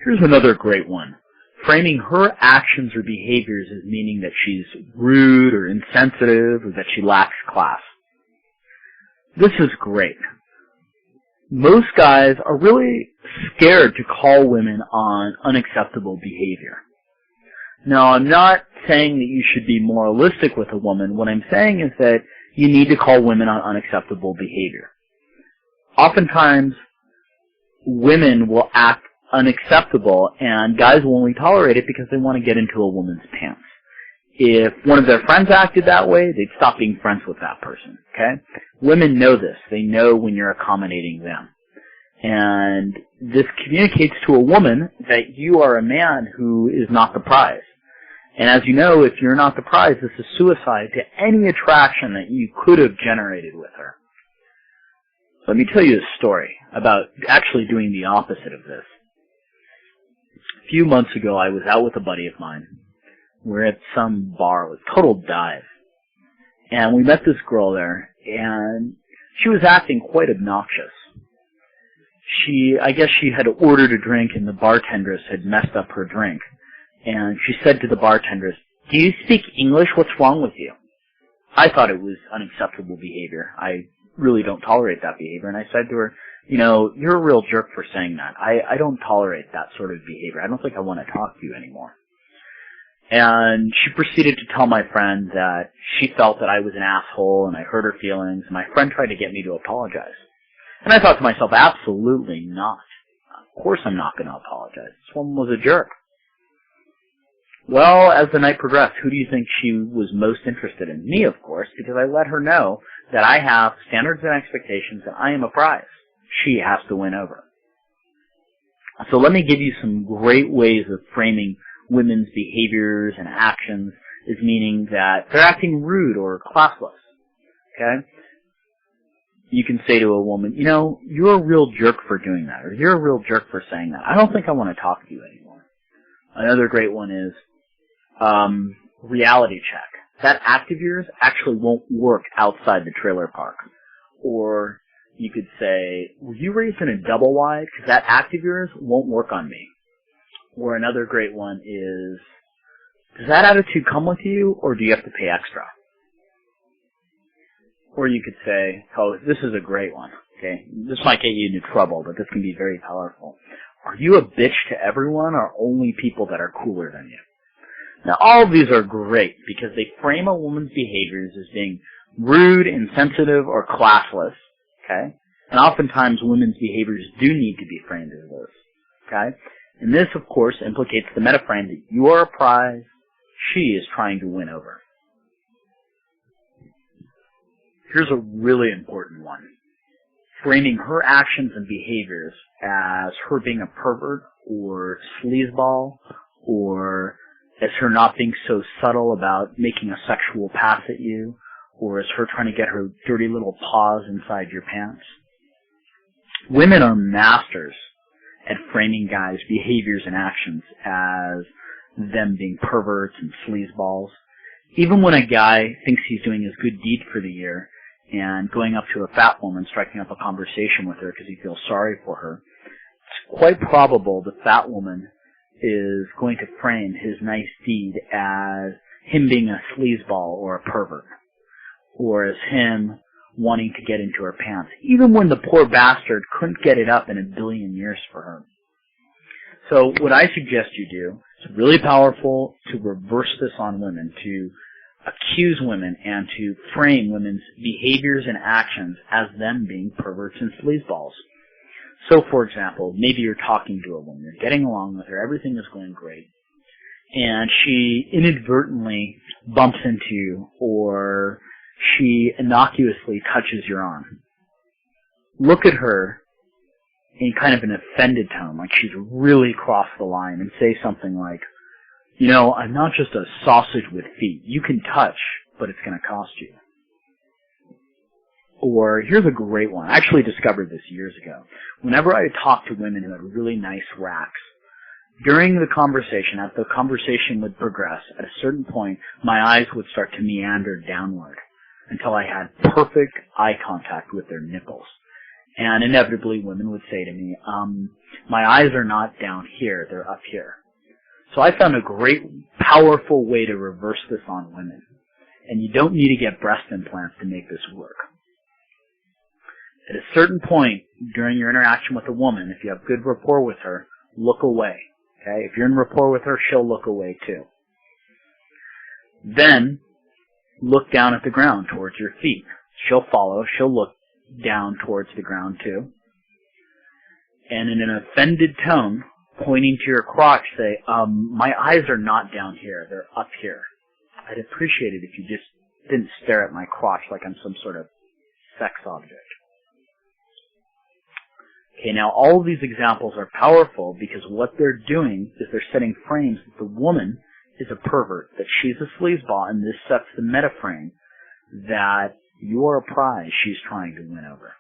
Here's another great one. Framing her actions or behaviors as meaning that she's rude or insensitive or that she lacks class. This is great. Most guys are really scared to call women on unacceptable behavior. Now, I'm not saying that you should be moralistic with a woman. What I'm saying is that you need to call women on unacceptable behavior. Oftentimes, women will act unacceptable, and guys will only tolerate it because they want to get into a woman's pants. If one of their friends acted that way, they'd stop being friends with that person, okay? Women know this. They know when you're accommodating them. And this communicates to a woman that you are a man who is not the prize. And as you know, if you're not the prize, this is suicide to any attraction that you could have generated with her. Let me tell you a story about actually doing the opposite of this. A few months ago, I was out with a buddy of mine. We're at some bar with total dive. And we met this girl there, and she was acting quite obnoxious. I guess she had ordered a drink, and the bartendress had messed up her drink. And she said to the bartendress, "Do you speak English? What's wrong with you?" I thought it was unacceptable behavior. I really don't tolerate that behavior. And I said to her, "You know, you're a real jerk for saying that. I don't tolerate that sort of behavior. I don't think I want to talk to you anymore." And she proceeded to tell my friend that she felt that I was an asshole and I hurt her feelings. And my friend tried to get me to apologize. And I thought to myself, absolutely not. Of course I'm not going to apologize. This woman was a jerk. Well, as the night progressed, who do you think she was most interested in? Me, of course, because I let her know that I have standards and expectations and I am a prize. She has to win over. So let me give you some great ways of framing women's behaviors and actions as meaning that they're acting rude or classless. Okay? You can say to a woman, "You know, you're a real jerk for doing that," or "You're a real jerk for saying that. I don't think I want to talk to you anymore." Another great one is reality check. That act of yours actually won't work outside the trailer park. Or you could say, "Were you raised in a double wide? Because that act of yours won't work on me." Or another great one is, "Does that attitude come with you, or do you have to pay extra?" Or you could say, oh, this is a great one, okay? This might get you into trouble, but this can be very powerful. "Are you a bitch to everyone, or only people that are cooler than you?" Now, all of these are great because they frame a woman's behaviors as being rude, insensitive, or classless, okay? And oftentimes, women's behaviors do need to be framed as those, okay? And this, of course, implicates the metaframe that you are a prize, she is trying to win over. Here's a really important one. Framing her actions and behaviors as her being a pervert or sleazeball, or as her not being so subtle about making a sexual pass at you, or as her trying to get her dirty little paws inside your pants. Women are masters at framing guys' behaviors and actions as them being perverts and sleazeballs. Even when a guy thinks he's doing his good deed for the year and going up to a fat woman, striking up a conversation with her because he feels sorry for her, it's quite probable the fat woman is going to frame his nice deed as him being a sleazeball or a pervert, or as him wanting to get into her pants, even when the poor bastard couldn't get it up in a billion years for her. So what I suggest you do, it's really powerful to reverse this on women, to accuse women and to frame women's behaviors and actions as them being perverts and sleazeballs. So, for example, maybe you're talking to a woman, you're getting along with her, everything is going great, and she inadvertently bumps into you, or she innocuously touches your arm. Look at her in kind of an offended tone, like she's really crossed the line, and say something like, "You know, I'm not just a sausage with feet. You can touch, but it's going to cost you." Or, here's a great one. I actually discovered this years ago. Whenever I talked to women who had really nice racks, during the conversation, as the conversation would progress, at a certain point, my eyes would start to meander downward until I had perfect eye contact with their nipples. And inevitably, women would say to me, My eyes are not down here, they're up here. So I found a great, powerful way to reverse this on women. And you don't need to get breast implants to make this work. At a certain point during your interaction with a woman, if you have good rapport with her, look away. Okay? If you're in rapport with her, she'll look away too. Then, look down at the ground towards your feet. She'll follow. She'll look down towards the ground too. And in an offended tone, pointing to your crotch, say, my eyes are not down here. They're up here. I'd appreciate it if you just didn't stare at my crotch like I'm some sort of sex object. Okay, now all of these examples are powerful because what they're doing is they're setting frames that the woman is a pervert, that she's a sleazeball, and this sets the meta frame that you're a prize she's trying to win over.